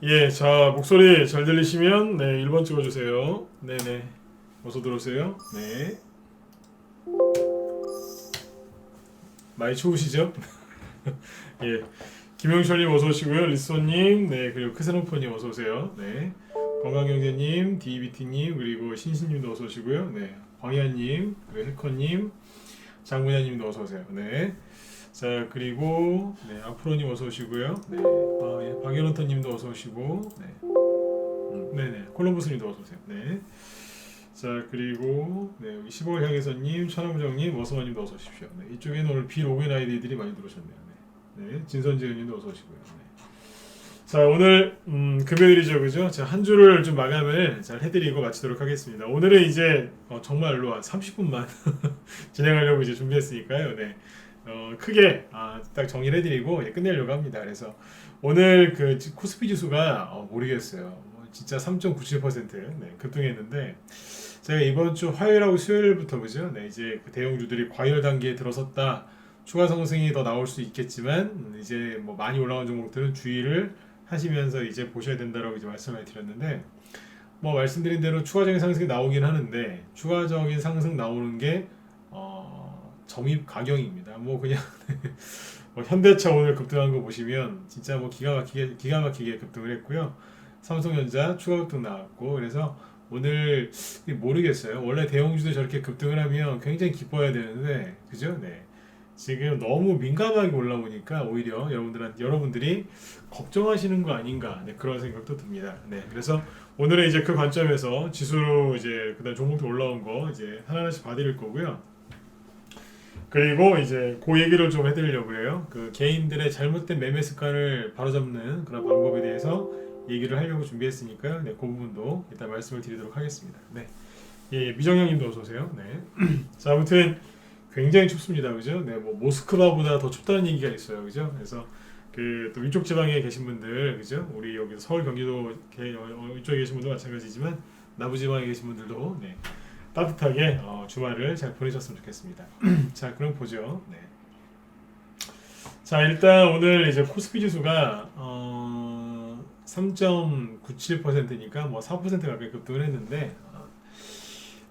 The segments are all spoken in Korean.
예, 자, 목소리 잘 들리시면 네, 1번 찍어주세요. 네네. 어서 들어오세요. 네. 많이 추우시죠? 예. 김영철님 어서 오시고요. 리소님, 네, 그리고 크세노포님 어서 오세요. 네. 건강경제님, DBT님, 그리고 신신님도 어서 오시고요. 네. 광희아님, 그리고 해커님, 장문야님도 어서 오세요. 네. 자, 그리고 네, 악프로님 어서 오시고요. 네. 예, 박연원터님도 어서 오시고, 네. 네네. 콜럼버스님도 어서 오세요. 네. 자, 그리고 네, 여기 15월 향해서님, 천하무정님, 머스마님도 어서 오십시오. 네, 이쪽에는 오늘 비로그인 아이디들이 많이 들어오셨네요. 네, 네, 진선지은님도 어서 오시고요. 네. 자, 오늘 금요일이죠, 그죠? 자, 한 주를 좀 마감을 잘 해드리고 마치도록 하겠습니다. 오늘은 이제 정말로 한 30분만 진행하려고 이제 준비했으니까요. 네, 크게 딱 정리를 해드리고 이제 끝내려고 합니다. 그래서 오늘 그 코스피 지수가 모르겠어요. 진짜 3.97% 네, 급등했는데. 제가 이번 주 화요일하고 수요일부터 그죠? 네, 이제 그 대형주들이 과열 단계에 들어섰다. 추가 상승이 더 나올 수 있겠지만 이제 뭐 많이 올라간 종목들은 주의를 하시면서 이제 보셔야 된다라고 이제 말씀을 드렸는데 뭐 말씀드린 대로 추가적인 상승이 나오긴 하는데 추가적인 상승 나오는 게 점입 가격입니다. 뭐 그냥 뭐 현대차 오늘 급등한 거 보시면 진짜 뭐 기가 막히게 급등을 했고요. 삼성전자 추가 급등 나왔고 그래서 오늘 모르겠어요. 원래 대형주도 저렇게 급등을 하면 굉장히 기뻐야 되는데 그죠? 네. 지금 너무 민감하게 올라오니까 오히려 여러분들이 걱정하시는 거 아닌가 네, 그런 생각도 듭니다. 네, 그래서 오늘은 이제 그 관점에서 지수로 이제 그다음 종목들 올라온 거 이제 하나씩 봐드릴 거고요. 그리고 이제 그 얘기를 좀 해드리려고 해요. 그 개인들의 잘못된 매매 습관을 바로잡는 그런 방법에 대해서 얘기를 하려고 준비했으니까요. 네, 그 부분도 일단 말씀을 드리도록 하겠습니다. 네, 예, 미정영님도 어서 오세요. 네, 자 아무튼 굉장히 춥습니다, 그죠? 네, 뭐 모스크바보다 더 춥다는 얘기가 있어요, 그죠? 그래서 그 또 위쪽 지방에 계신 분들, 그죠? 우리 여기 서울, 경기도 이쪽에 계신 분도 마찬가지지만 남부 지방에 계신 분들도 네, 따뜻하게 주말을 잘 보내셨으면 좋겠습니다. 자, 그럼 보죠. 네. 자, 일단 오늘 이제 코스피 지수가 3.97%니까 뭐 4% 가까이 급등을 했는데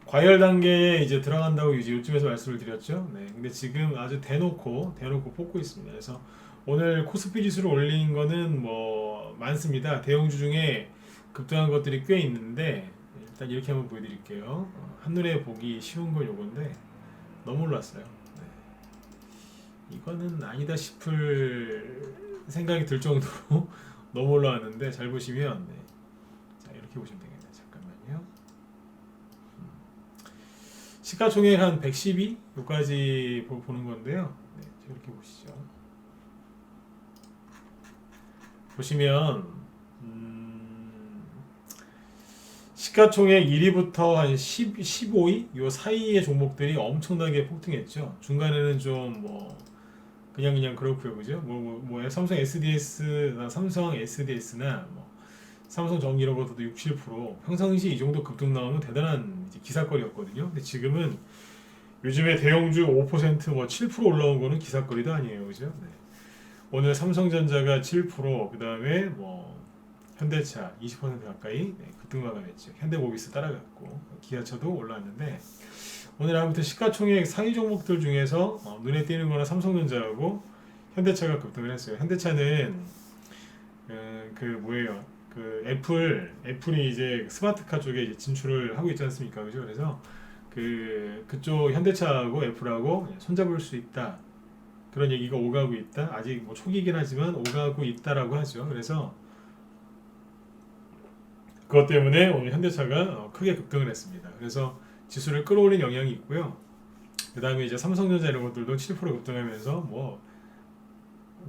과열 단계에 이제 들어간다고 이제 요즘에서 말씀을 드렸죠. 네. 근데 지금 아주 대놓고 뽑고 있습니다. 그래서 오늘 코스피 지수를 올린 거는 뭐 많습니다. 대형주 중에 급등한 것들이 꽤 있는데 일단 이렇게 한번 보여드릴게요. 한눈에 보기 쉬운 건 요건데 너무 올랐어요. 네. 이거는 아니다 싶을 생각이 들 정도로 너무 올라왔는데 잘 보시면 네. 자 이렇게 보시면 되겠네요. 잠깐만요. 시가총액 한 112? 여기까지 보는 건데요. 네, 이렇게 보시죠. 보시면 시가총액 1위부터 한 10, 15위 요 사이의 종목들이 엄청나게 폭등했죠. 중간에는 좀 뭐 그냥 그렇고요, 그죠? 뭐 삼성 SDS나 뭐 삼성 전기 이런 것도 6, 7% 평상시 이 정도 급등 나오면 대단한 이제 기사거리였거든요. 근데 지금은 요즘에 대형주 5%뭐 7% 올라온 거는 기사거리도 아니에요, 그죠? 네. 오늘 삼성전자가 7%, 그 다음에 뭐 현대차 20% 가까이 네, 급등 마감했죠. 현대모비스 따라갔고 기아차도 올라왔는데 오늘 아무튼 시가총액 상위 종목들 중에서 눈에 띄는 거는 삼성전자하고 현대차가 급등을 했어요. 현대차는 그 뭐예요? 그 애플이 이제 스마트카 쪽에 이제 진출을 하고 있지 않습니까? 그죠? 그래서 그쪽 현대차하고 애플하고 손잡을 수 있다. 그런 얘기가 오가고 있다. 아직 뭐 초기이긴 하지만 오가고 있다라고 하죠. 그래서 그것 때문에 오늘 현대차가 크게 급등을 했습니다. 그래서 지수를 끌어올린 영향이 있고요. 그 다음에 이제 삼성전자 이런 것들도 7% 급등하면서 뭐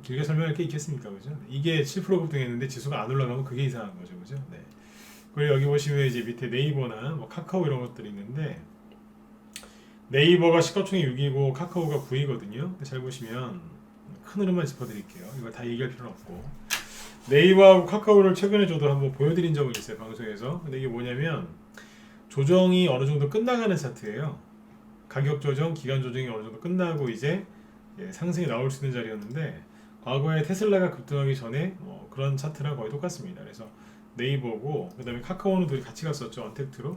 길게 설명할 게 있겠습니까, 그죠? 이게 7% 급등했는데 지수가 안 올라가면 그게 이상한 거죠, 그죠? 네. 그리고 여기 보시면 이제 밑에 네이버나 뭐 카카오 이런 것들이 있는데 네이버가 시가총액 6이고 카카오가 9이거든요. 잘 보시면 큰 흐름만 짚어드릴게요. 이거 다 얘기할 필요는 없고 네이버하고 카카오를 최근에 저도 한번 보여드린 적은 있어요, 방송에서. 근데 이게 뭐냐면 조정이 어느 정도 끝나가는 차트예요. 가격 조정, 기간 조정이 어느 정도 끝나고 이제 상승이 나올 수 있는 자리였는데 과거에 테슬라가 급등하기 전에 뭐 그런 차트랑 거의 똑같습니다. 그래서 네이버고 그다음에 카카오는 둘이 같이 갔었죠. 언택트로.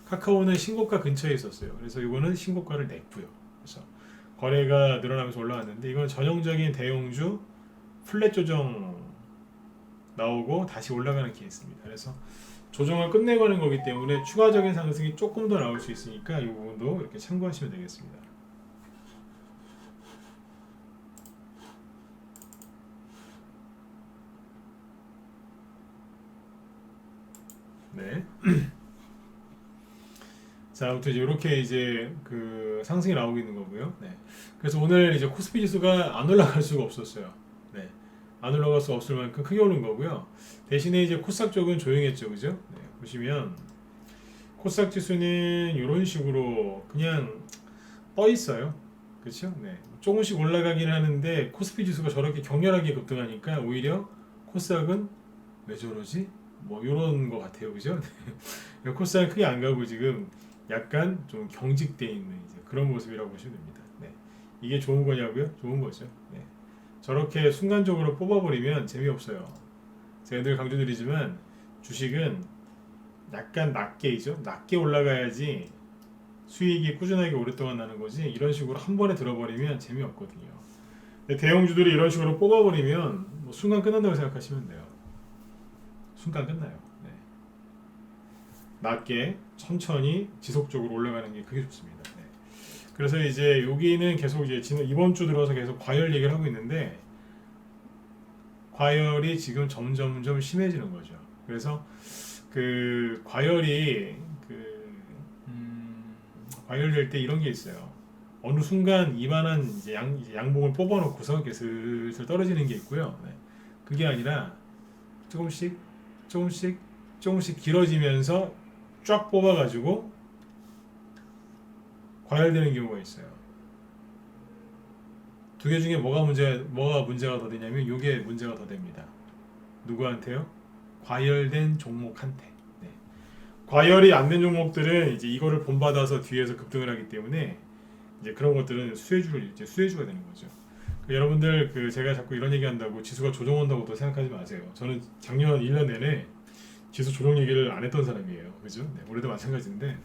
카카오는 신고가 근처에 있었어요. 그래서 이거는 신고가를 냈고요. 그래서 거래가 늘어나면서 올라왔는데 이건 전형적인 대형주 플랫 조정 나오고 다시 올라가는 케이스입니다. 그래서 조정을 끝내가는 거기 때문에 추가적인 상승이 조금 더 나올 수 있으니까 이 부분도 이렇게 참고하시면 되겠습니다. 네. 자, 아무튼 이렇게 이제 그 상승이 나오고 있는 거고요. 네. 그래서 오늘 이제 코스피 지수가 안 올라갈 수가 없었어요. 네. 안 올라갈 수 없을 만큼 크게 오른 거고요. 대신에 이제 코스닥 쪽은 조용했죠, 그죠? 네. 보시면 코스닥 지수는 이런 식으로 그냥 떠 있어요. 그렇죠? 네. 조금씩 올라가긴 하는데 코스피 지수가 저렇게 격렬하게 급등하니까 오히려 코스닥은 왜 저러지? 뭐 이런 거 같아요, 그죠? 코스닥은 크게 안 가고 지금 약간 좀 경직돼 있는 이제 그런 모습이라고 보시면 됩니다. 네. 이게 좋은 거냐고요? 좋은 거죠. 네. 저렇게 순간적으로 뽑아버리면 재미없어요. 제가 늘 강조드리지만 주식은 약간 낮게이죠. 낮게 올라가야지 수익이 꾸준하게 오랫동안 나는 거지 이런 식으로 한 번에 들어버리면 재미없거든요. 근데 대형주들이 이런 식으로 뽑아버리면 뭐 순간 끝난다고 생각하시면 돼요. 순간 끝나요. 네. 낮게 천천히 지속적으로 올라가는 게 그게 좋습니다. 네. 그래서 이제 여기는 계속 이제 이번 주 들어서 계속 과열 얘기를 하고 있는데 과열이 지금 점점점 심해지는 거죠. 그래서 그 과열이 과열될 때 이런 게 있어요. 어느 순간 이만한 이제 양봉을 뽑아놓고서 이렇게 슬슬 떨어지는 게 있고요. 네. 그게 아니라 조금씩 길어지면서 쫙 뽑아가지고 과열되는 경우가 있어요. 두 개 중에 뭐가 문제가 더 되냐면 이게 문제가 더 됩니다. 누구한테요? 과열된 종목한테. 네. 과열이 안 된 종목들은 이제 이거를 본받아서 뒤에서 급등을 하기 때문에 이제 그런 것들은 수혜주가 되는 거죠. 여러분들 제가 자꾸 이런 얘기한다고 지수가 조정한다고도 생각하지 마세요. 저는 작년 1년 내내 지수 조정 얘기를 안 했던 사람이에요. 그죠? 네, 올해도 마찬가지인데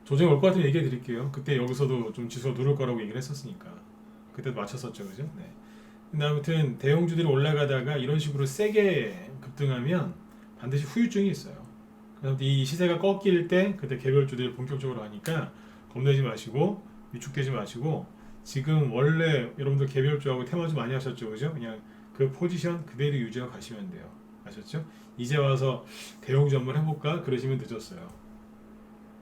조정이 올 것 같으면 얘기해 드릴게요. 그때 여기서도 좀 지수가 누를 거라고 얘기를 했었으니까 그때도 맞췄었죠. 그죠? 네. 근데 아무튼 대형주들이 올라가다가 이런 식으로 세게 급등하면 반드시 후유증이 있어요. 그래서 이 시세가 꺾일 때 그때 개별주들이 본격적으로 하니까 겁내지 마시고 위축되지 마시고 지금 원래 여러분들 개별주하고 테마주 많이 하셨죠, 그죠? 그냥 그 포지션 그대로 유지하고 가시면 돼요. 아셨죠? 이제 와서 대형주 한번 해볼까? 그러시면 늦었어요.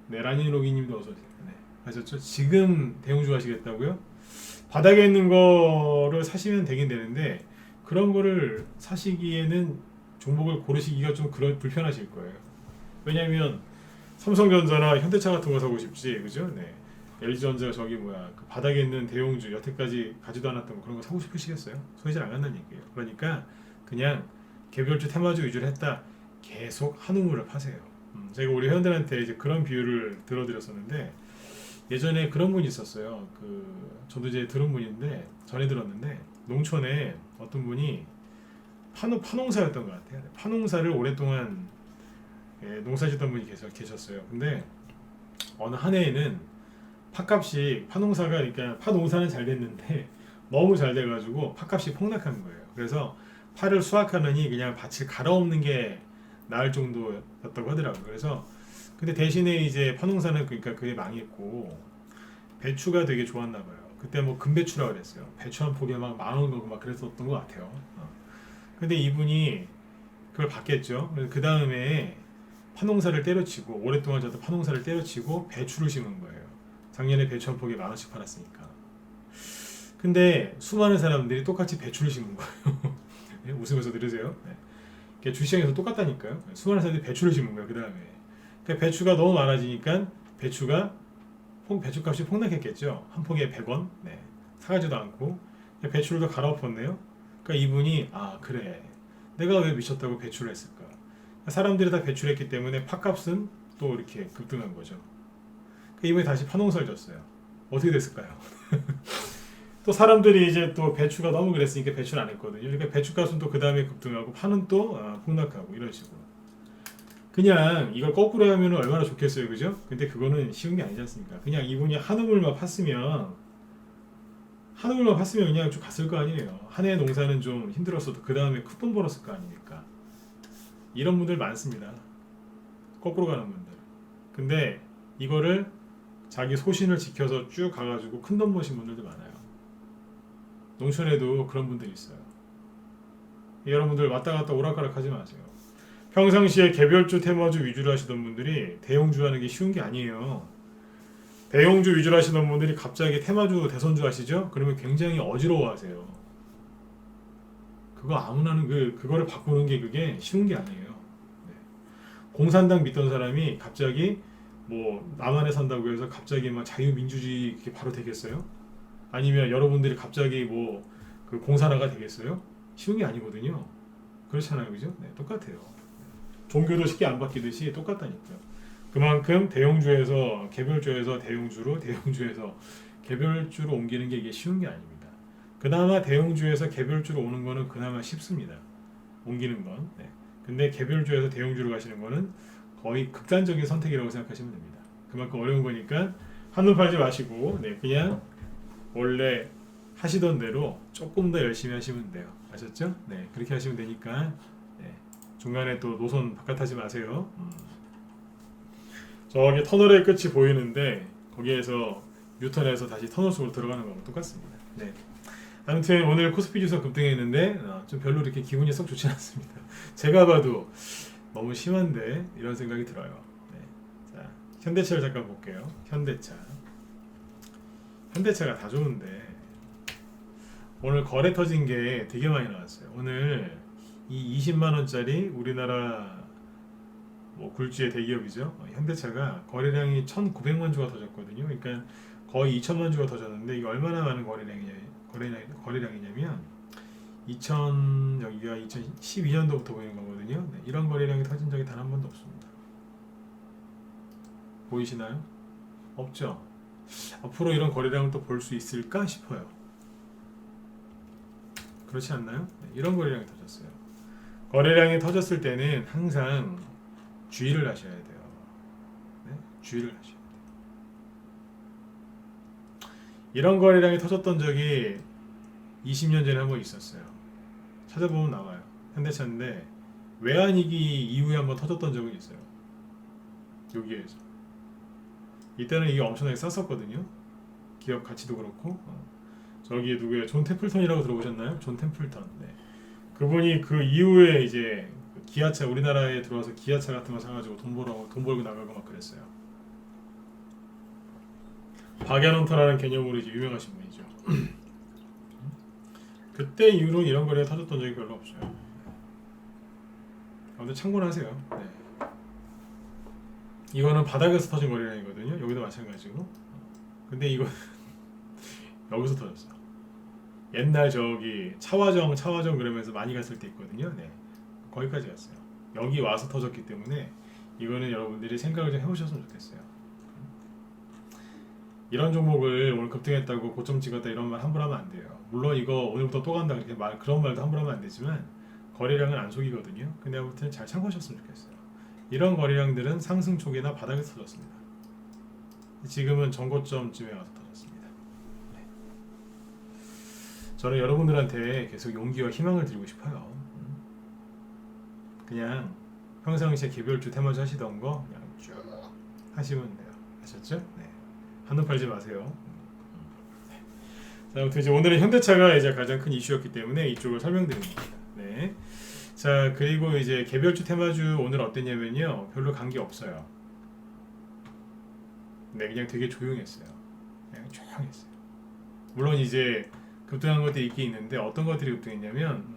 네, 라니로기님도 어서 오세요. 네, 아셨죠? 지금 대형주 하시겠다고요? 바닥에 있는 거를 사시면 되긴 되는데 그런 거를 사시기에는 종목을 고르시기가 좀 불편하실 거예요. 왜냐하면 삼성전자나 현대차 같은 거 사고 싶지, 그죠? 네. LG전자 그 바닥에 있는 대형주 여태까지 가지도 않았던 거 그런 거 사고 싶으시겠어요? 손이 잘 안 간다는 얘기예요. 그러니까 그냥 개별주 테마주 위주로 했다 계속 한우물을 파세요. 제가 우리 회원들한테 이제 그런 비유를 들어드렸었는데 예전에 그런 분이 있었어요. 저도 이제 들은 분인데 전에 들었는데 농촌에 어떤 분이 파농사였던 것 같아요. 파농사를 오랫동안 농사짓던 분이 계셨어요. 근데 어느 한 해에는 팥값이 그러니까 파농사는 잘 됐는데 너무 잘 돼가지고 팥값이 폭락한 거예요. 그래서 파를 수확하느니 그냥 밭을 갈아엎는 게 나을 정도였다고 하더라고요. 그래서 근데 대신에 이제 파농사는 그러니까 그게 망했고 배추가 되게 좋았나 봐요. 그때 뭐 금배추라고 그랬어요. 배추 한 포기에 막 10,000원 가고 막 그랬었던 것 같아요. 근데 이분이 그걸 봤겠죠. 그 다음에 파농사를 때려치고 오랫동안 저도 파농사를 때려치고 배추를 심은 거예요. 작년에 배추 한 포기에 10,000원씩 팔았으니까. 근데 수많은 사람들이 똑같이 배추를 심은 거예요. 네, 웃으면서 들으세요. 네. 주시장에서 똑같다니까요. 수많은 사람들이 배추를 심은 거예요. 그 다음에 그러니까 배추가 너무 많아지니까 배추값이 폭락했겠죠. 한 포기에 100원. 네. 사가지도 않고 배추를 더 갈아엎었네요. 그러니까 이분이 그래 내가 왜 미쳤다고 배추를 했을까. 사람들이 다 배추를 했기 때문에 팥값은 또 이렇게 급등한 거죠. 그러니까 이번에 다시 파농사를 졌어요. 어떻게 됐을까요? 또 사람들이 이제 또 배추가 너무 그랬으니까 배추는 안 했거든요. 그러니까 배추값은 또 그 다음에 급등하고 파는 또 폭락하고 이런 식으로. 그냥 이걸 거꾸로 하면 얼마나 좋겠어요, 그죠? 근데 그거는 쉬운 게 아니지 않습니까? 그냥 이분이 한우물만 팠으면 그냥 쭉 갔을 거 아니에요. 한 해 농사는 좀 힘들었어도 그 다음에 큰 돈 벌었을 거 아닙니까? 이런 분들 많습니다. 거꾸로 가는 분들. 근데 이거를 자기 소신을 지켜서 쭉 가가지고 큰 돈 버신 분들도 많아요. 농촌에도 그런 분들이 있어요. 여러분들 왔다 갔다 오락가락 하지 마세요. 평상시에 개별주, 테마주 위주로 하시던 분들이 대용주 하는 게 쉬운 게 아니에요. 대용주 위주로 하시던 분들이 갑자기 테마주, 대선주 하시죠? 그러면 굉장히 어지러워하세요. 그거 아무나는 그거를 바꾸는 게 그게 쉬운 게 아니에요. 네. 공산당 믿던 사람이 갑자기 뭐 남한에 산다고 해서 갑자기 막 자유민주주의 이렇게 바로 되겠어요? 아니면 여러분들이 갑자기 뭐 그 공산화가 되겠어요? 쉬운 게 아니거든요. 그렇잖아요, 그죠? 네, 똑같아요. 종교도 쉽게 안 바뀌듯이 똑같다니까요. 그만큼 대용주에서 개별주에서 대용주로, 대용주에서 개별주로 옮기는 게 이게 쉬운 게 아닙니다. 그나마 대용주에서 개별주로 오는 거는 그나마 쉽습니다. 옮기는 건. 네. 근데 개별주에서 대용주로 가시는 거는 거의 극단적인 선택이라고 생각하시면 됩니다. 그만큼 어려운 거니까 한눈 팔지 마시고 그냥 원래 하시던 대로 조금 더 열심히 하시면 돼요. 아셨죠? 네, 그렇게 하시면 되니까 중간에 또 노선 바깥하지 마세요. 저기 터널의 끝이 보이는데 거기에서 유턴해서 다시 터널 속으로 들어가는 거하고 똑같습니다. 네. 아무튼 오늘 코스피 지수 급등했는데 좀 별로 이렇게 기분이 썩 좋지 않습니다. 제가 봐도 너무 심한데 이런 생각이 들어요. 네. 자, 현대차를 잠깐 볼게요. 현대차가 다 좋은데 오늘 거래 터진 게 되게 많이 나왔어요. 오늘 이 20만 원짜리 우리나라 뭐 굴지의 대기업이죠. 현대차가 거래량이 1,900만 주가 터졌거든요. 그러니까 거의 2천만 주가 터졌는데 이게 얼마나 많은 거래량이냐면 여기가 2012년도부터 보이는 거거든요. 네, 이런 거래량이 터진 적이 단 한 번도 없습니다. 보이시나요? 없죠. 앞으로 이런 거래량을 또 볼 수 있을까 싶어요. 그렇지 않나요? 네, 이런 거래량이 터졌어요. 거래량이 터졌을 때는 항상 주의를 하셔야 돼요. 네? 주의를 하셔야 돼요. 이런 거래량이 터졌던 적이 20년 전에 한 번 있었어요. 찾아보면 나와요. 현대차인데 외환위기 이후에 한번 터졌던 적은 있어요. 여기에서. 이때는 이게 엄청나게 쌌었거든요. 기업 가치도 그렇고. 저기 누구예요? 존 템플턴이라고 들어보셨나요? 존 템플턴. 네. 그분이 그 이후에 이제 기아차 우리나라에 들어와서 기아차 같은 거 사가지고 돈 벌고 나가고 막 그랬어요. 박연원터라는 개념으로 이제 유명하신 분이죠. 그때 이후로 이런 거래가 터졌던 적이 별로 없어요. 아무튼 참고를 하세요. 네. 이거는 바닥에서 터진 거래량이거든요. 여기도 마찬가지고. 근데 이거 여기서 터졌어. 옛날 저기 차화정 그러면서 많이 갔을 때 있거든요. 네. 거기까지 갔어요. 여기 와서 터졌기 때문에 이거는 여러분들이 생각을 좀 해보셨으면 좋겠어요. 이런 종목을 오늘 급등했다고 고점 찍었다 이런 말 함부로 하면 안 돼요. 물론 이거 오늘부터 또 간다 그런 말도 함부로 하면 안 되지만 거래량은 안 속이거든요. 근데 아무튼 잘 참고하셨으면 좋겠어요. 이런 거래량들은 상승 초기나 바닥에서 터졌습니다. 지금은 전고점쯤에 와서 터졌습니다. 네. 저는 여러분들한테 계속 용기와 희망을 드리고 싶어요. 그냥 평상시에 개별주 테마주 하시던 거 그냥 쭉 하시면 돼요. 아셨죠? 네. 한눈 팔지 마세요. 네. 자, 아무튼 이제 오늘은 현대차가 이제 가장 큰 이슈였기 때문에 이쪽을 설명드립니다. 네. 자, 그리고 이제 개별주 테마주 오늘 어땠냐면요, 별로 관계 없어요. 네, 그냥 되게 조용했어요. 그냥 조용했어요. 물론 이제 급등한 것들이 있긴 있는데 어떤 것들이 급등했냐면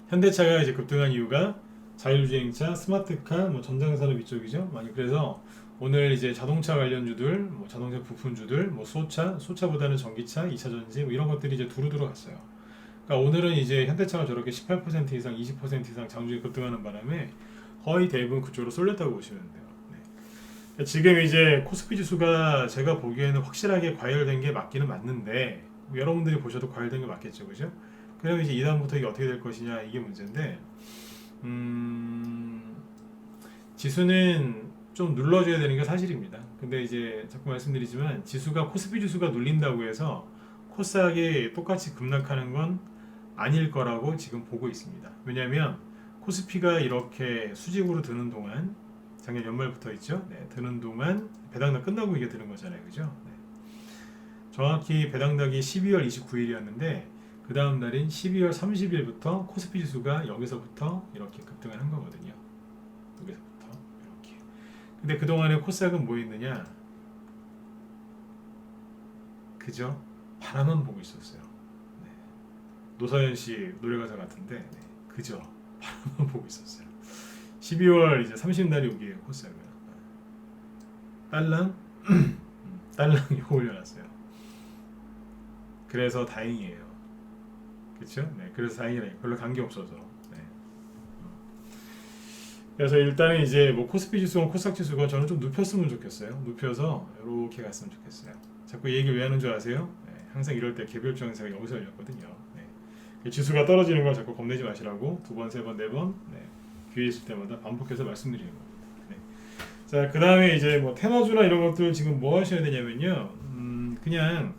현대차가 이제 급등한 이유가 자율주행차, 스마트카, 뭐 전장산업 이쪽이죠. 많이 그래서 오늘 이제 자동차 관련주들, 뭐 자동차 부품주들, 뭐 소차보다는 전기차, 2차 전지 뭐 이런 것들이 이제 두루두루 갔어요. 그러니까 오늘은 이제 현대차가 저렇게 18% 이상, 20% 이상 장중에 급등하는 바람에 거의 대부분 그쪽으로 쏠렸다고 보시면 돼요. 네. 지금 이제 코스피 지수가 제가 보기에는 확실하게 과열된 게 맞기는 맞는데 여러분들이 보셔도 과열된 게 맞겠죠, 그죠? 그럼 이제 이 다음부터 이게 어떻게 될 것이냐 이게 문제인데 지수는 좀 눌러줘야 되는 게 사실입니다. 근데 이제 자꾸 말씀드리지만 지수가 코스피 지수가 눌린다고 해서 코스닥이 똑같이 급락하는 건 아닐 거라고 지금 보고 있습니다. 왜냐하면 코스피가 이렇게 수직으로 드는 동안 작년 연말부터 있죠. 네, 드는 동안 배당락 끝나고 이게 드는 거잖아요, 그죠? 네. 정확히 배당락이 12월 29일이었는데 그 다음 날인 12월 30일부터 코스피 지수가 여기서부터 이렇게 급등을 한 거거든요. 여기서부터 이렇게. 근데 그 동안에 코스닥은 뭐 했느냐? 그죠? 바라만 보고 있었어요. 네. 노사연 씨 노래가사 같은데 네. 그죠? 바라만 보고 있었어요. 12월 이제 30날이 오기에 코스닥은 딸랑 딸랑 이거 올려놨어요. 그래서 다행이에요. 그렇죠? 네, 그래서 다행이에요. 별로 관계 없어서. 네. 그래서 일단은 이제 뭐 코스피 지수건 코스닥 지수건 저는 좀 눕혔으면 좋겠어요. 눕혀서 이렇게 갔으면 좋겠어요. 자꾸 얘기 왜 하는 줄 아세요? 네, 항상 이럴 때 개별적 행사가 여기서 열렸거든요. 네. 지수가 떨어지는 걸 자꾸 겁내지 마시라고 두 번, 세 번, 네 번 기회 있을 때마다 반복해서 말씀드리는 겁니다. 네. 자, 그 다음에 이제 뭐 테마주나 이런 것들 지금 뭐 하셔야 되냐면요. 그냥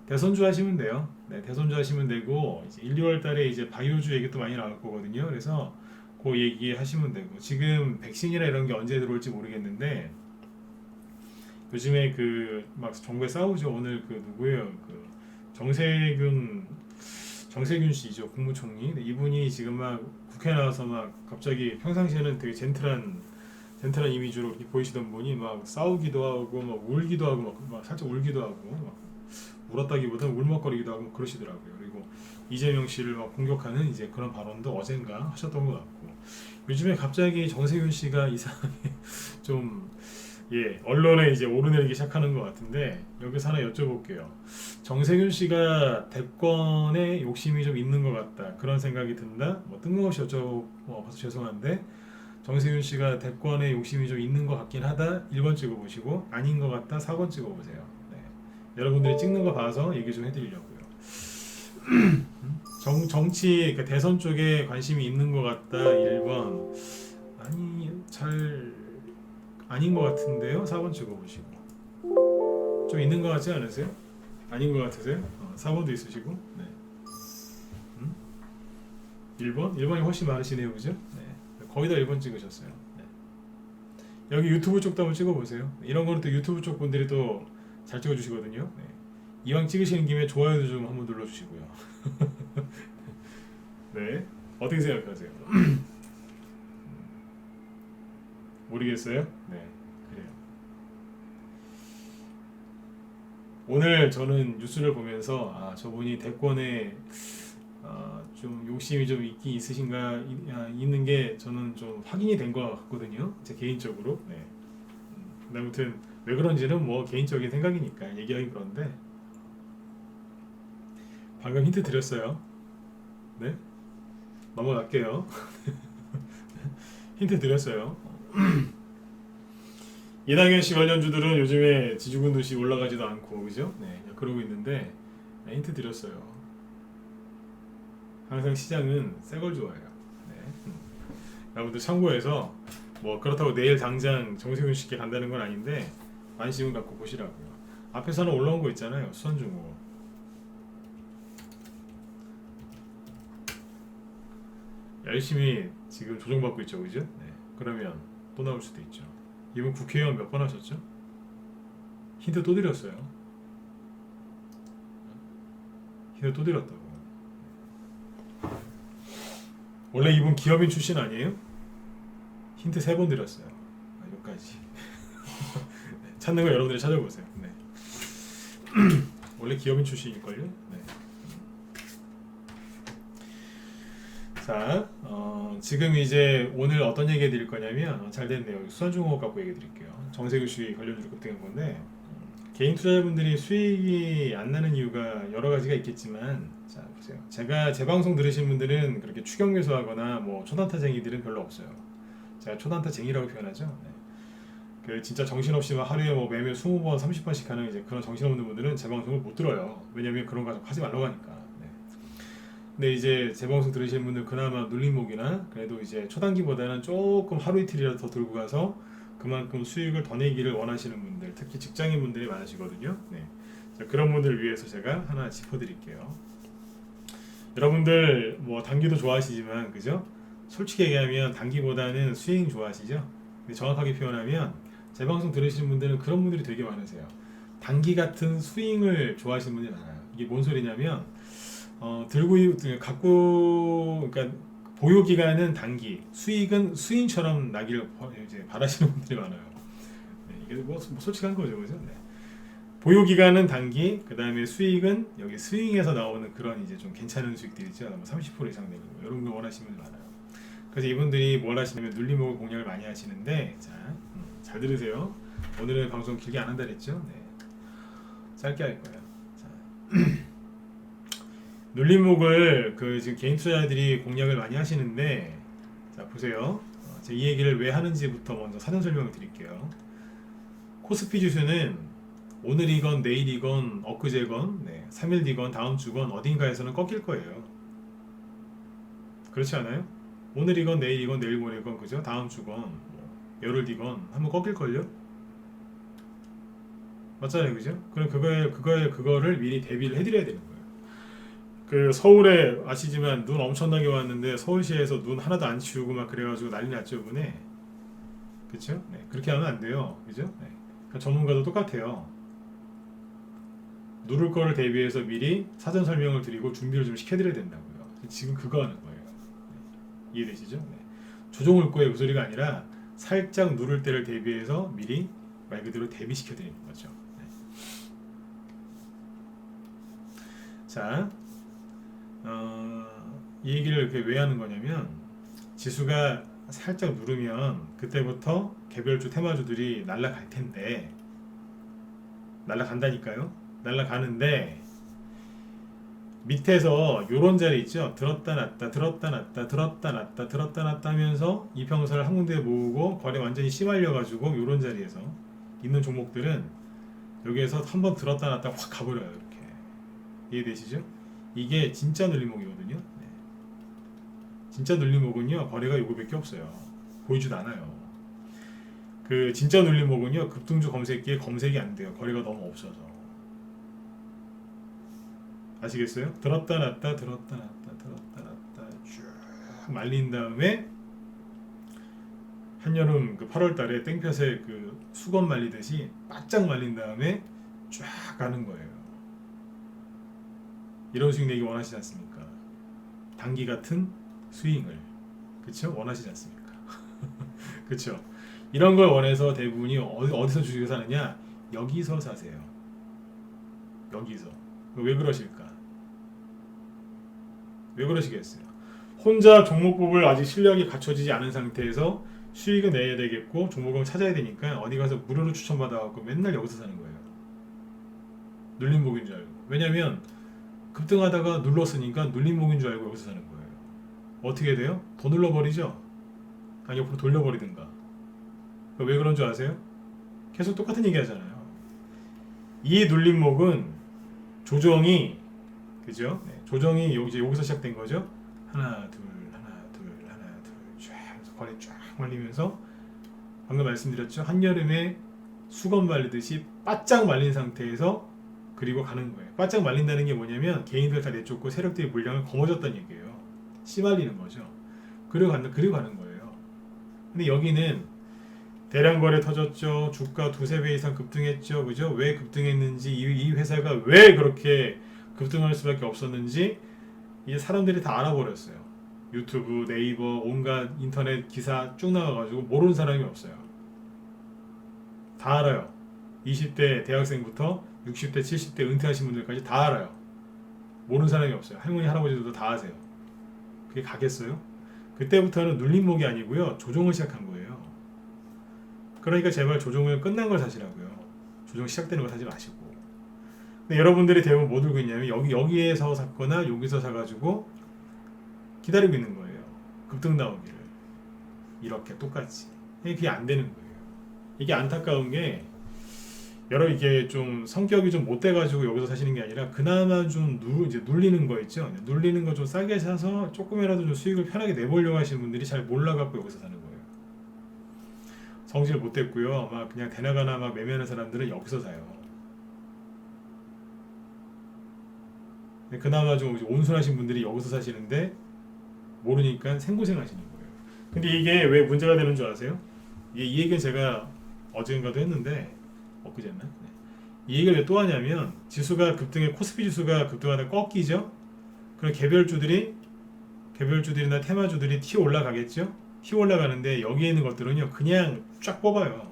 대선주 하시면 돼요. 네, 대선주 하시면 되고 이제 1, 2월 달에 이제 바이오주 얘기도 많이 나올 거거든요. 그래서 그 얘기 하시면 되고 지금 백신이나 이런 게 언제 들어올지 모르겠는데 요즘에 그 막 정부에 싸우죠. 오늘 그 누구예요? 그 정세균 씨죠. 국무총리. 이분이 지금 막 국회 나와서 막 갑자기 평상시에는 되게 젠틀한 이미지로 이렇게 보이시던 분이 막 싸우기도 하고 막 울기도 하고 막 살짝 울기도 하고 막 울었다기보다는 울먹거리기도 하고 그러시더라고요. 그리고 이재명 씨를 막 공격하는 이제 그런 발언도 어젠가 하셨던 것 같고 요즘에 갑자기 정세균 씨가 이상하게 좀 언론에 이제 오르내리기 시작하는 것 같은데 여기서 하나 여쭤볼게요. 정세균 씨가 대권에 욕심이 좀 있는 것 같다 그런 생각이 든다. 뭐 뜬금없이 여쭤봐서 죄송한데 정세균 씨가 대권에 욕심이 좀 있는 것 같긴 하다 1번 찍어보시고 아닌 것 같다 4번 찍어보세요. 네. 여러분들이 찍는 거 봐서 얘기 좀 해드리려고요. 정치 그러니까 대선 쪽에 관심이 있는 것 같다 1번 아니 잘 아닌 것 같은데요 4번 찍어보시고 좀 있는 것 같지 않으세요? 아닌 것 같으세요? 4번도 있으시고 네. 1번? 1번이 훨씬 많으시네요 그죠? 네. 거의 다 1번 찍으셨어요. 네. 여기 유튜브 쪽도 한번 찍어보세요. 이런 거는 또 유튜브 쪽 분들이 또 잘 찍어주시거든요. 네. 이왕 찍으시는 김에 좋아요도 좀 한번 눌러주시고요. 네. 어떻게 생각하세요? 모르겠어요? 네. 그래요. 오늘 저는 뉴스를 보면서 저분이 대권에 좀 욕심이 좀 있긴 있으신가 있는 게 저는 좀 확인이 된 것 같거든요. 제 개인적으로. 네. 아무튼 왜 그런지는 뭐 개인적인 생각이니까 얘기하기 그런데 방금 힌트 드렸어요. 네. 넘어갈게요. 힌트 드렸어요. 이낙연 씨 관련주들은 요즘에 지주군듯이 올라가지도 않고 그죠? 네, 그러고 있는데 힌트 드렸어요. 항상 시장은 새 걸 좋아해요. 네. 여러분들 참고해서 뭐 그렇다고 내일 당장 정세균 씨께 간다는 건 아닌데 관심을 갖고 보시라고요. 앞에서는 올라온 거 있잖아요. 수선중공. 열심히 지금 조정받고 있죠, 그죠? 네. 그러면 또 나올 수도 있죠. 이번 국회의원 몇 번 하셨죠? 힌트 또 드렸어요. 힌트 또 드렸다고. 원래 이분 기업인 출신 아니에요? 힌트 3번 드렸어요. 여기까지. 찾는 거 여러분들이 찾아보세요. 네. 원래 기업인 출신일걸요? 네. 자, 지금 이제 오늘 어떤 얘기 해드릴 거냐면 잘 됐네요. 수산중공업 갖고 얘기 드릴게요. 정세균 씨 관련주로 급등한 건데 개인 투자자분들이 수익이 안 나는 이유가 여러 가지가 있겠지만 자 보세요. 제가 제 방송 들으신 분들은 그렇게 추격 매수하거나 뭐 초단타쟁이들은 별로 없어요. 제가 초단타쟁이라고 표현하죠. 네. 그 진짜 정신없이 막 하루에 뭐 매일 20번, 30번씩 하는 이제 그런 정신없는 분들은 제 방송을 못 들어요. 왜냐면 그런 거 하지 말라고 하니까. 네. 근데 이제 제 방송 들으시는 분들 그나마 눌림목이나 그래도 이제 초단기보다는 조금 하루 이틀이라도 더 들고 가서 그만큼 수익을 더 내기를 원하시는 분들, 특히 직장인 분들이 많으시거든요. 네. 자, 그런 분들을 위해서 제가 하나 짚어드릴게요. 여러분들 뭐 단기도 좋아하시지만 그죠? 솔직히 얘기하면 단기보다는 스윙 좋아하시죠? 근데 정확하게 표현하면 제 방송 들으시는 분들은 그런 분들이 되게 많으세요. 단기 같은 스윙을 좋아하시는 분들이 많아요. 이게 뭔 소리냐면 갖고 그러니까 보유 기간은 단기, 수익은 스윙처럼 나기를 이제 바라시는 분들이 많아요. 네, 이게 뭐 솔직한 거죠, 그죠? 네. 보유 기간은 단기, 그 다음에 수익은 여기 스윙에서 나오는 그런 이제 좀 괜찮은 수익들이죠. 뭐 30% 이상 되는 거 이런 걸 원하시는 분들 많아요. 그래서 이분들이 뭘 하시냐면 눌림목을 공략을 많이 하시는데, 자, 잘 들으세요. 오늘은 방송 길게 안 한다 그랬죠? 네. 짧게 할 거예요. 자, 눌림목을 그 지금 개인 투자자들이 공략을 많이 하시는데, 자 보세요. 제가 이 얘기를 왜 하는지부터 먼저 사전 설명을 드릴게요. 코스피 지수는 오늘이건 내일이건 엊그제건 3일 뒤건 다음 주건 어딘가에서는 꺾일 거예요. 그렇지 않아요? 오늘이건 내일이건 내일 모레건 그죠? 다음 주건 열흘 뒤건 한번 꺾일걸요? 맞잖아요, 그죠? 그럼 그거를 미리 대비를 해드려야 되는 거예요. 그 서울에 아시지만 눈 엄청나게 왔는데 서울시에서 눈 하나도 안 치우고 막 그래가지고 난리 났죠, 이번에. 그쵸? 네, 그렇게 하면 안 돼요, 그죠? 네. 그러니까 전문가도 똑같아요. 누를 거를 대비해서 미리 사전 설명을 드리고 준비를 좀 시켜드려야 된다고요. 지금 그거 하는 거예요. 네. 이해되시죠? 네. 조종을 거예요, 그 소리가 아니라 살짝 누를 때를 대비해서 미리 말 그대로 대비시켜드리는 거죠. 네. 자, 이 얘기를 이렇게 왜 하는 거냐면 지수가 살짝 누르면 그때부터 개별주 테마주들이 날아갈 텐데 날아간다니까요. 날아가는데 밑에서 요런 자리 있죠. 들었다 놨다 들었다 놨다 들었다 놨다 들었다 놨다 하면서 이평선을 한 군데 모으고 거래 완전히 씨발려 가지고 요런 자리에서 있는 종목들은 여기에서 한번 들었다 놨다 확 가버려요. 이렇게 이해되시죠? 이게 진짜 눌림목이거든요. 네. 진짜 눌림목은요 거래가 요거밖에 없어요. 보이지도 않아요. 그 진짜 눌림목은요 급등주 검색기에 검색이 안 돼요. 거래가 너무 없어서. 아시겠어요? 들었다 놨다 들었다 놨다 들었다 놨다 쭉 말린 다음에 한여름 그 8월달에 땡볕에 그 수건 말리듯이 바짝 말린 다음에 쫙 가는 거예요. 이런 수익 내기 원하시지 않습니까? 단기 같은 스윙을 그쵸? 원하시지 않습니까? 그쵸? 이런 걸 원해서 대부분이 어디서 주식을 사느냐? 여기서 사세요. 여기서. 왜 그러실까? 왜 그러시겠어요? 혼자 종목법을 아직 실력이 갖춰지지 않은 상태에서 수익을 내야 되겠고 종목을 찾아야 되니까 어디 가서 무료로 추천받아갖고 맨날 여기서 사는 거예요. 눌림목인 줄 알고. 왜냐면 급등하다가 눌렀으니까 눌림목인 줄 알고 여기서 사는 거예요. 어떻게 돼요? 더 눌러버리죠? 아니 옆으로 돌려버리든가. 왜 그런 줄 아세요? 계속 똑같은 얘기 하잖아요. 이 눌림목은 조정이 그죠? 네, 조정이 이제 여기서 시작된 거죠. 하나 둘 쫙 거리 쫙 말리면서 방금 말씀드렸죠. 한여름에 수건 말리듯이 바짝 말린 상태에서 그리고 가는 거예요. 바짝 말린다는 게 뭐냐면 개인들 다 내쫓고 세력들의 물량을 거머쥐었다는 얘기예요. 씨말리는 거죠. 그리고 가는 거예요. 근데 여기는 대량 거래 터졌죠. 주가 두세 배 이상 급등했죠. 그죠? 왜 급등했는지 이 회사가 왜 그렇게 급등할 수밖에 없었는지 이제 사람들이 다 알아버렸어요. 유튜브, 네이버, 온갖 인터넷 기사 쭉 나와가지고 모르는 사람이 없어요. 다 알아요. 20대 대학생부터 60대, 70대 은퇴하신 분들까지 다 알아요. 모르는 사람이 없어요. 할머니, 할아버지들도 다 아세요. 그게 가겠어요? 그때부터는 눌림목이 아니고요. 조종을 시작한 거예요. 그러니까 제발 조종을 끝난 걸 사시라고요. 조종 시작되는 거 사지 마시고. 근데 여러분들이 대부분 뭐 들고 있냐면 여기에서 샀거나 여기서 사가지고 기다리고 있는 거예요. 급등 나오기를. 이렇게 똑같이. 그게 안 되는 거예요. 이게 안타까운 게 여러분 이게 좀 성격이 좀 못돼가지고 여기서 사시는 게 아니라 그나마 좀 이제 눌리는 거 있죠. 눌리는 거 좀 싸게 사서 조금이라도 좀 수익을 편하게 내보려고 하시는 분들이 잘 몰라갖고 여기서 사는 거예요. 성질 못됐고요. 막 그냥 대나가나 막 매매하는 사람들은 여기서 사요. 그나마 좀 온순하신 분들이 여기서 사시는데 모르니까 생고생 하시는 거예요. 근데 이게 왜 문제가 되는 줄 아세요? 이 얘기는 제가 어젠가도 했는데 엊그제였나? 네. 이 얘기를 왜 또 하냐면 지수가 급등해 코스피 지수가 급등하다 꺾이죠? 그럼 개별주들이나 테마주들이 튀어 올라가겠죠? 튀어 올라가는데 여기에 있는 것들은요 그냥 쫙 뽑아요.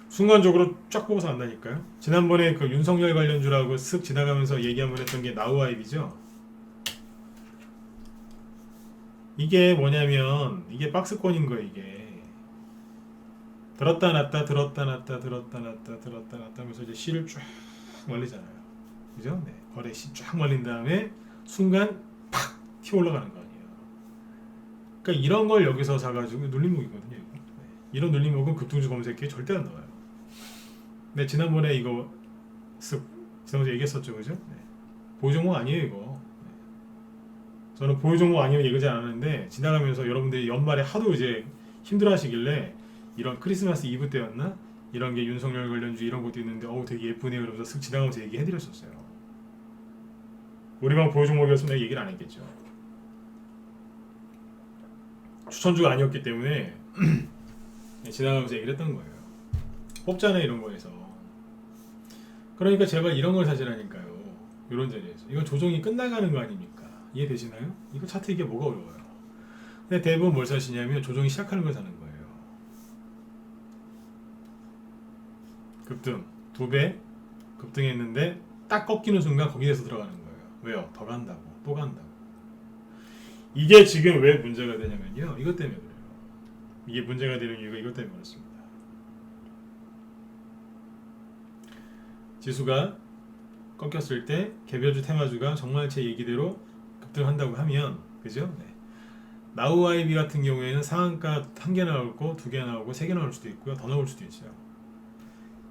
순간적으로 쫙 뽑아서 간다니까요. 지난번에 그 윤석열 관련주라고 쓱 지나가면서 얘기 한번 했던 게 나우아이비죠. 이게 뭐냐면 이게 박스권인 거예요. 이게 들었다 놨다 들었다 놨다 들었다 놨다 들었다 놨다 하면서 이제 C를 쫙 말리잖아요. 그죠? 네. 거래 C 쫙 말린 다음에 순간 팍 튀어 올라가는 거 아니에요. 그러니까 이런 걸 여기서 사가지고 눌림목이거든요. 이거. 네. 이런 눌림목은 급등주 검색기에 절대 안 나와요. 네, 지난번에 이거 지난번에 얘기했었죠, 그죠? 네. 보유 종목 아니에요, 이거. 네. 저는 보유 종목 아니면 얘기하지 않았는데 지나가면서 여러분들이 연말에 하도 이제 힘들어하시길래 이런 크리스마스 이브 때였나? 이런 게 윤석열 관련주 이런 것도 있는데 어우 되게 예쁘네요. 그러면서 쓱 지나가면서 얘기해드렸었어요. 우리만 보유 종목이었으면 내가 얘기를 안 했겠죠. 추천주가 아니었기 때문에 지나가면서 얘기를 했던 거예요. 뽑잖아요, 이런 거에서. 그러니까 제발 이런 걸 사시라니까요. 이런 자리에서. 이건 조정이 끝나가는 거 아닙니까? 이해되시나요? 이거 차트 이게 뭐가 어려워요. 근데 대부분 뭘 사시냐면 조정이 시작하는 걸 사는 거예요. 급등 2배 급등했는데 딱 꺾이는 순간 거기에서 들어가는 거예요. 왜요? 더 간다고 또 간다고. 이게 지금 왜 문제가 되냐면요. 이것 때문에 그래요. 이게 문제가 되는 이유가 이것 때문에 그렇습니다. 지수가 꺾였을 때 개별주 테마주가 정말 제 얘기대로 급등한다고 하면 그죠? 네. 나우아이비 같은 경우에는 상한가 1개 나오고 2개 나오고 3개 나올 수도 있고요. 더 나올 수도 있어요.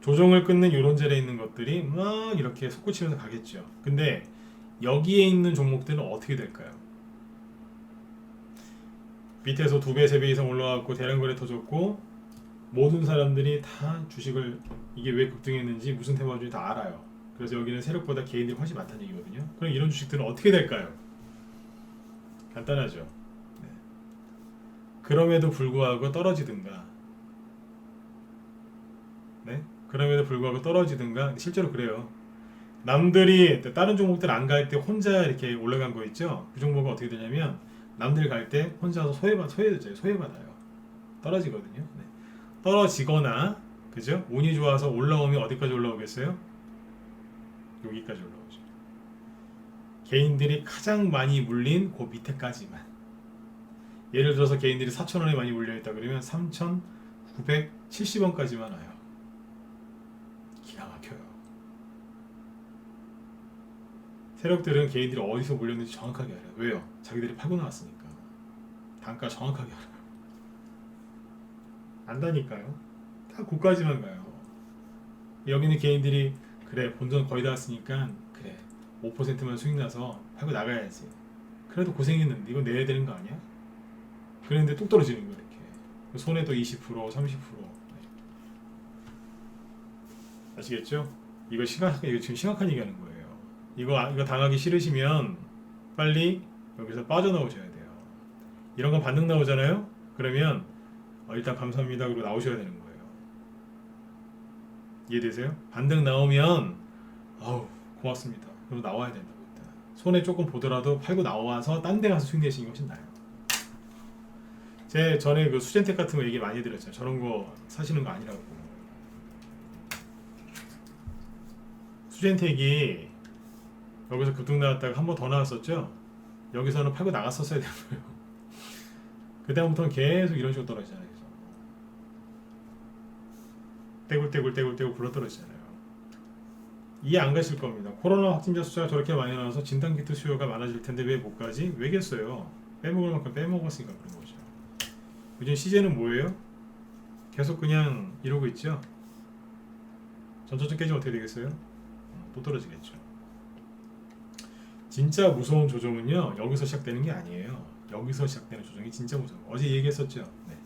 조정을 끊는 이런 자리에 있는 것들이 막 이렇게 솟구치면서 가겠죠. 근데 여기에 있는 종목들은 어떻게 될까요? 밑에서 2배, 3배 이상 올라왔고 대량거래 터졌고 모든 사람들이 다 주식을 이게 왜 급등했는지 무슨 테마주인지 다 알아요. 그래서 여기는 세력보다 개인들이 훨씬 많다는 얘기거든요. 그럼 이런 주식들은 어떻게 될까요? 간단하죠. 네. 그럼에도 불구하고 떨어지든가 네? 그럼에도 불구하고 떨어지든가 실제로 그래요. 남들이 다른 종목들 안 갈 때 혼자 이렇게 올라간 거 있죠. 그 종목은 어떻게 되냐면 남들 갈 때 혼자서 소외받아요. 떨어지거든요. 네. 떨어지거나 그죠? 운이 좋아서 올라오면 어디까지 올라오겠어요? 여기까지 올라오죠. 개인들이 가장 많이 물린 그 밑에까지만. 예를 들어서 개인들이 4,000원에 많이 물려있다 그러면 3,970원까지만 와요. 기가 막혀요. 세력들은 개인들이 어디서 물렸는지 정확하게 알아요. 왜요? 자기들이 팔고 나왔으니까. 단가 정확하게 알아요. 안다니까요. 다 고까지만 가요. 여기는 개인들이 그래 본전 거의 다 왔으니까 그래 5%만 수익 나서 팔고 나가야지. 그래도 고생했는데 이건 내야 되는 거 아니야? 그랬는데 뚝 떨어지는 거 이렇게. 손해도 20%, 30%. 아시겠죠? 이거 지금 심각한 얘기하는 거예요. 이거 당하기 싫으시면 빨리 여기서 빠져나오셔야 돼요. 이런 거 반등 나오잖아요? 그러면 일단 감사합니다 그러고 나오셔야 되는 거예요. 이해되세요? 반등 나오면 아우 고맙습니다. 그럼 나와야 된다고 일단. 손해 조금 보더라도 팔고 나와서 딴 데 가서 수익 내시는 게 훨씬 나아요. 제 전에 그 수젠텍 같은 거 얘기 많이 드렸잖아요. 저런 거 사시는 거 아니라고. 수젠텍이 여기서 급등 나왔다가 한 번 더 나왔었죠. 여기서는 팔고 나갔었어야 되는 거예요. 그 다음부터는 계속 이런 식으로 떨어지잖아요. 떼굴떼굴 굴러떨어지잖아요. 이해 안 가실 겁니다. 코로나 확진자 숫자가 저렇게 많이 나와서 진단키트 수요가 많아질 텐데 왜 못 가지? 왜겠어요? 빼먹을 만큼 빼먹었으니까 그런 거죠. 요즘 시제는 뭐예요? 계속 그냥 이러고 있죠. 전저점 깨지면 어떻게 되겠어요? 또 떨어지겠죠. 진짜 무서운 조정은요 여기서 시작되는 게 아니에요. 여기서 시작되는 조정이 진짜 무서워요. 어제 얘기했었죠. 네.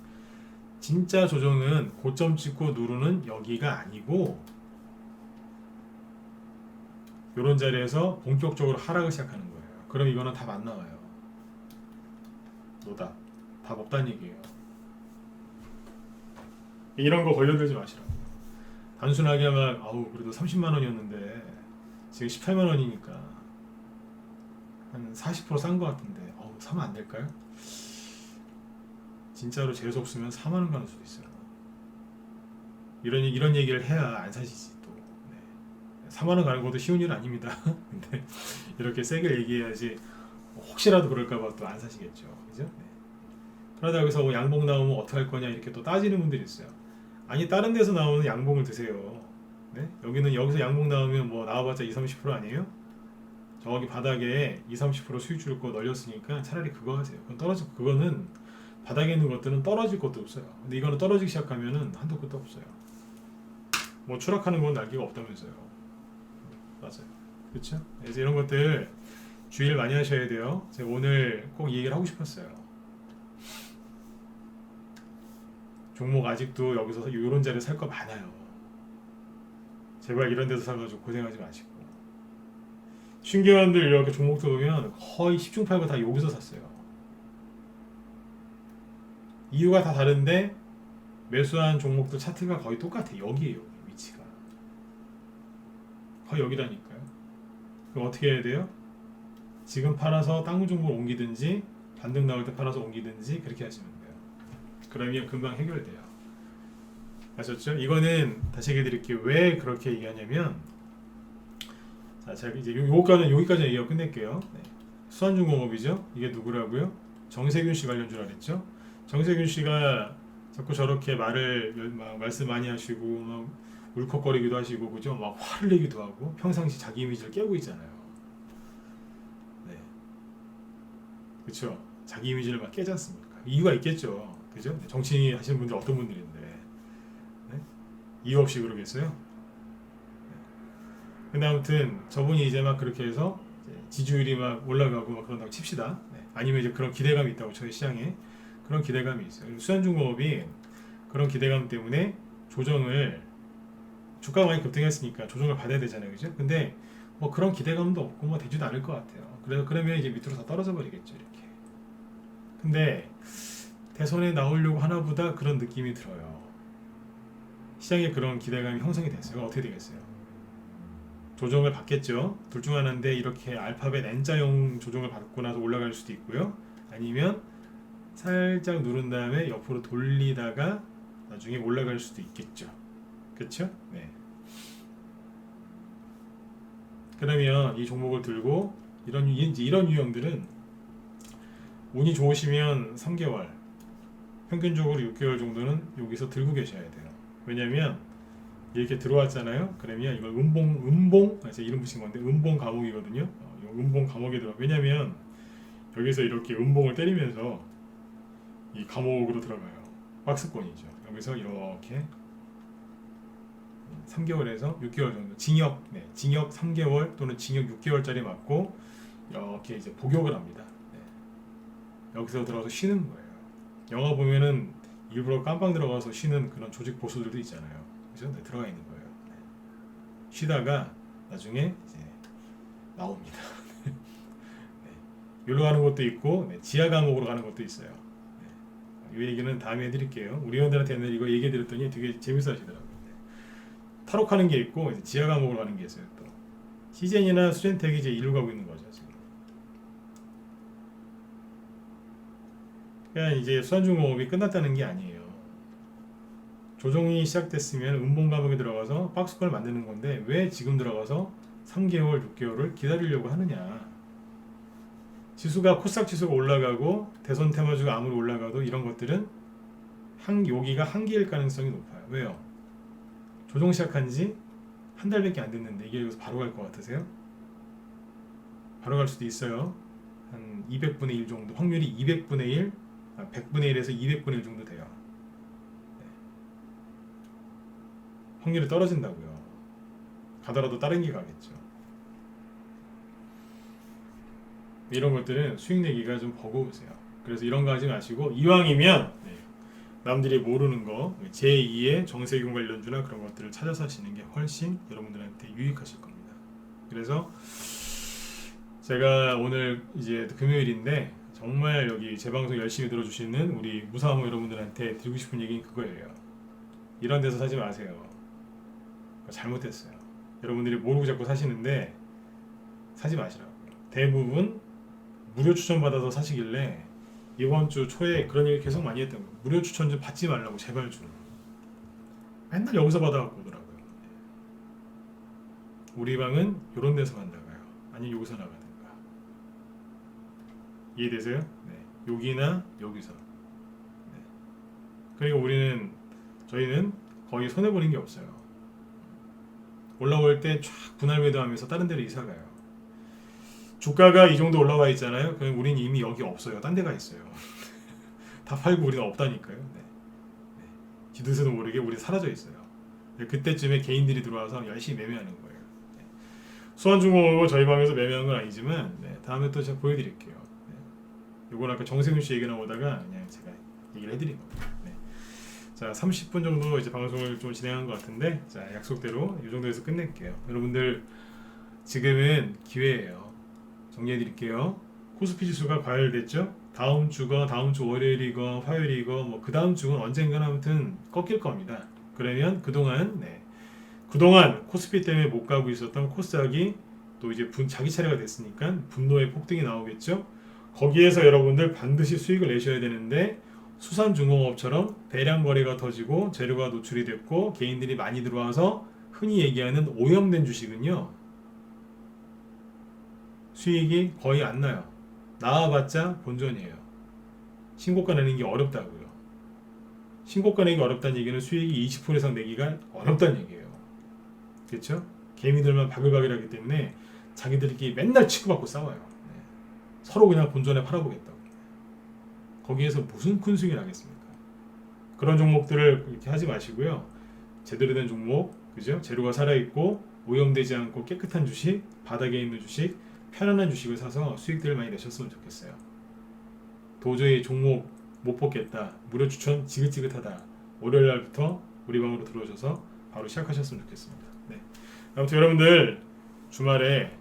진짜 조정은 고점 찍고 누르는 여기가 아니고 이런 자리에서 본격적으로 하락을 시작하는 거예요. 그럼 이거는 답 안 나와요. 노답. 답 없다는 얘기예요. 이런 거 걸려들지 마시라고. 단순하게 막 아우 그래도 30만 원이었는데 지금 18만 원이니까 한 40%싼 거 같은데 사면 안 될까요? 진짜로 재수 없으면 4만 원 가는 수도 있어요. 이런 얘기를 해야 안 사시지 또. 네. 4만 원 가는 것도 쉬운 일 아닙니다. 근데 이렇게 세게 얘기해야지 혹시라도 그럴까봐 또 안 사시겠죠. 그죠? 네. 그러다 여기서 뭐 양봉 나오면 어떻게 할 거냐 이렇게 또 따지는 분들이 있어요. 아니 다른 데서 나오는 양봉을 드세요. 네? 여기서 양봉 나오면 뭐 나와봤자 20, 30% 아니에요? 저기 바닥에 20, 30% 수익 줄 거 널렸으니까 차라리 그거 하세요. 그거는 바닥에 있는 것들은 떨어질 것도 없어요. 근데 이거는 떨어지기 시작하면은 한도 끝도 없어요. 뭐 추락하는 건 날개가 없다면서요. 맞아요. 그렇죠? 그래서 이런 것들 주의를 많이 하셔야 돼요. 제가 오늘 꼭 얘기를 하고 싶었어요. 종목 아직도 여기서 이런 자리에 살 거 많아요. 제발 이런 데서 사가지고 고생하지 마시고. 신기한들 이렇게 종목들 보면 거의 10중 8구 다 여기서 샀어요. 이유가 다 다른데 매수한 종목들 차트가 거의 똑같아. 여기에요. 위치가 거의 여기라니까요. 그럼 어떻게 해야 돼요? 지금 팔아서 다른 종목을 옮기든지 반등 나올 때 팔아서 옮기든지 그렇게 하시면 돼요. 그러면 금방 해결돼요. 아셨죠? 이거는 다시 얘기해 드릴게요. 왜 그렇게 얘기하냐면 자, 제가 이제 여기까지 얘기하고 끝낼게요. 네. 수완중공업이죠. 이게 누구라고요? 정세균 씨 관련 줄 알았죠? 정세균 씨가 자꾸 저렇게 말씀 많이 하시고 막 울컥거리기도 하시고 그죠? 막 화를 내기도 하고 평상시 자기 이미지를 깨고 있잖아요. 네. 그렇죠? 자기 이미지를 막 깨지 않습니까? 이유가 있겠죠. 그죠? 정치 하시는 분들 어떤 분들인데 네? 이유 없이 그러겠어요? 근데 아무튼 저분이 이제 막 그렇게 해서 지지율이 막 올라가고 막 그런다고 칩시다. 네. 아니면 이제 그런 기대감이 있다고 저희 시장에 그런 기대감이 있어요. 수완중공업이 그런 기대감 때문에 조정을 주가가 많이 급등했으니까 조정을 받아야 되잖아요, 그죠? 근데 뭐 그런 기대감도 없고 뭐 되지도 않을 것 같아요. 그러면 이제 밑으로 다 떨어져 버리겠죠, 이렇게. 근데 대선에 나오려고 하나보다 그런 느낌이 들어요. 시장에 그런 기대감이 형성이 됐어요. 어떻게 되겠어요? 조정을 받겠죠. 둘 중 하나인데 이렇게 알파벳 N자형 조정을 받고 나서 올라갈 수도 있고요. 아니면 살짝 누른 다음에 옆으로 돌리다가 나중에 올라갈 수도 있겠죠. 그렇죠? 네. 그러면 이 종목을 들고 이런 유형들은 운이 좋으시면 3개월, 평균적으로 6개월 정도는 여기서 들고 계셔야 돼요. 왜냐면 이렇게 들어왔잖아요. 그러면 이걸 음봉, 제가 이름 붙인 건데 음봉 감옥이거든요. 음봉 감옥에 들어. 왜냐면 여기서 이렇게 음봉을 때리면서 이 감옥으로 들어가요. 박스권이죠. 여기서 이렇게 3개월에서 6개월 정도 징역 3개월 또는 징역 6개월짜리 맞고 이렇게 이제 복역을 합니다. 네. 여기서 들어가서 쉬는 거예요. 영화 보면은 일부러 깜빵 들어가서 쉬는 그런 조직 보수들도 있잖아요. 그죠? 네, 들어가 있는 거예요. 네. 쉬다가 나중에 이제 나옵니다. 네. 여기로 가는 것도 있고 지하 감옥으로 가는 것도 있어요. 이 얘기는 다음에 해드릴게요. 우리 회원들한테는 이거 얘기해드렸더니 되게 재밌어 하시더라고요. 탈옥하는 게 있고 이제 지하 감옥으로 가는 게 있어요. 또 시젠이나 수젠텍이 이제 이리로 가고 있는 거죠 지금. 그냥 이제 수완중공업이 끝났다는 게 아니에요. 조정이 시작됐으면 음봉 감옥에 들어가서 박스권을 만드는 건데 왜 지금 들어가서 3개월, 6개월을 기다리려고 하느냐. 지수가 코스닥 지수가 올라가고 대선 테마주가 아무리 올라가도 이런 것들은 여기가 한계일 가능성이 높아요. 왜요? 조정 시작한 지 한 달밖에 안 됐는데 이게 여기서 바로 갈 것 같으세요? 바로 갈 수도 있어요. 한 200분의 1 정도 확률이 200분의 1, 100분의 1에서 200분의 1 정도 돼요. 네. 확률이 떨어진다고요. 가더라도 다른 게 가겠죠. 이런 것들은 수익 내기가 좀 버거우세요. 그래서 이런 거 하지 마시고 이왕이면 남들이 모르는 거 제2의 정세균 관련주나 그런 것들을 찾아서 하시는 게 훨씬 여러분들한테 유익하실 겁니다. 그래서 제가 오늘 이제 금요일인데 정말 여기 제 방송 열심히 들어주시는 우리 무사모 여러분들한테 드리고 싶은 얘기는 그거예요. 이런 데서 사지 마세요. 잘못했어요. 여러분들이 모르고 자꾸 사시는데 사지 마시라고요. 대부분 무료 추천 받아서 사시길래 이번 주 초에 그런 얘기 계속 많이 했던 거예요. 무료 추천 좀 받지 말라고 제발 좀. 맨날 여기서 받아갖고 오더라고요. 우리 방은 이런 데서만 나가요. 아니면 여기서 나가든가. 이해되세요? 네. 여기나 여기서. 네. 그리고 저희는 거의 손해보는 게 없어요. 올라올 때 쫙 분할 매도하면서 다른 데로 이사가요. 주가가 이 정도 올라와 있잖아요. 그럼 우린 이미 여기 없어요. 딴 데가 있어요. 다 팔고 우리는 없다니까요. 네. 뒤도새도 모르게 우리 사라져 있어요. 그때쯤에 개인들이 들어와서 열심히 매매하는 거예요. 네. 수완중공업을 저희 방에서 매매한 건 아니지만 다음에 또 제가 보여드릴게요. 요건 아까 정세균 씨 얘기 나오다가 그냥 제가 얘기를 해드린 겁니다. 네. 자, 30분 정도 이제 방송을 좀 진행한 것 같은데, 자, 약속대로 이 정도에서 끝낼게요. 여러분들 지금은 기회예요. 정리해드릴게요. 코스피 지수가 과열됐죠? 다음 주 월요일이고 화요일이고 뭐 그 다음 주는 언젠가는 아무튼 꺾일 겁니다. 그러면 그동안 코스피 때문에 못 가고 있었던 코스닥이 또 이제 자기 차례가 됐으니까 분노의 폭등이 나오겠죠? 거기에서 여러분들 반드시 수익을 내셔야 되는데 수산중공업처럼 대량 거래가 터지고 재료가 노출이 됐고 개인들이 많이 들어와서 흔히 얘기하는 오염된 주식은요 수익이 거의 안 나요. 나와봤자 본전이에요. 신고가 내는 게 어렵다고요. 신고가 내기 어렵다는 얘기는 수익이 20% 이상 내기가 어렵다는 얘기예요. 그렇죠? 개미들만 바글바글하기 때문에 자기들끼리 맨날 치고받고 싸워요. 네. 서로 그냥 본전에 팔아보겠다고. 거기에서 무슨 큰 수익이 나겠습니까? 그런 종목들을 이렇게 하지 마시고요. 제대로 된 종목, 그죠? 재료가 살아있고 오염되지 않고 깨끗한 주식, 바닥에 있는 주식, 편안한 주식을 사서 수익들을 많이 내셨으면 좋겠어요. 도저히 종목 못 뽑겠다, 무료 추천 지긋지긋하다, 월요일 날부터 우리 방으로 들어오셔서 바로 시작하셨으면 좋겠습니다. 네. 아무튼 여러분들 주말에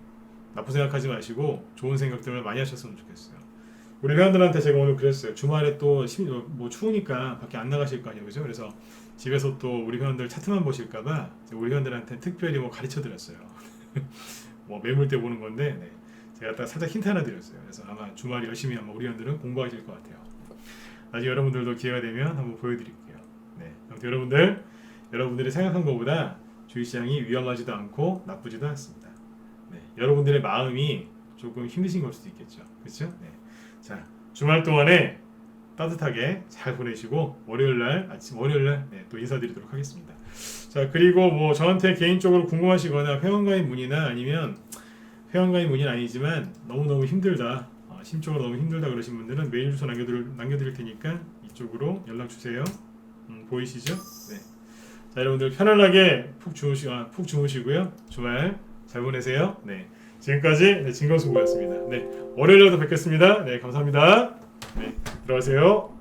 나쁜 생각하지 마시고 좋은 생각들을 많이 하셨으면 좋겠어요. 우리 회원들한테 제가 오늘 그랬어요. 주말에 또 뭐 추우니까 밖에 안 나가실 거 아니에요, 그죠? 그래서 집에서 또 우리 회원들 차트만 보실까봐 우리 회원들한테 특별히 뭐 가르쳐 드렸어요. 뭐 매물대 보는 건데 네. 제가 딱 살짝 힌트 하나 드렸어요. 그래서 아마 주말 열심히 아마 우리 회원들은 공부하실 것 같아요. 나중에 여러분들도 기회가 되면 한번 보여드릴게요. 네. 아무튼 여러분들이 생각한 것보다 주식시장이 위험하지도 않고 나쁘지도 않습니다. 네. 여러분들의 마음이 조금 힘드신 걸 수도 있겠죠. 그렇죠? 네. 자, 주말 동안에 따뜻하게 잘 보내시고 월요일날 네, 또 인사드리도록 하겠습니다. 자, 그리고 뭐 저한테 개인적으로 궁금하시거나 회원가입 문의나 아니면 회원가입 문의는 아니지만 너무너무 힘들다, 심적으로 너무 힘들다 그러신 분들은 메일 주소 남겨드릴 테니까 이쪽으로 연락 주세요. 보이시죠? 네. 자, 여러분들 편안하게 푹 주무시고요. 주말 잘 보내세요. 네. 지금까지 진건수고였습니다. 네. 월요일에도 뵙겠습니다. 네, 감사합니다. 네, 들어가세요.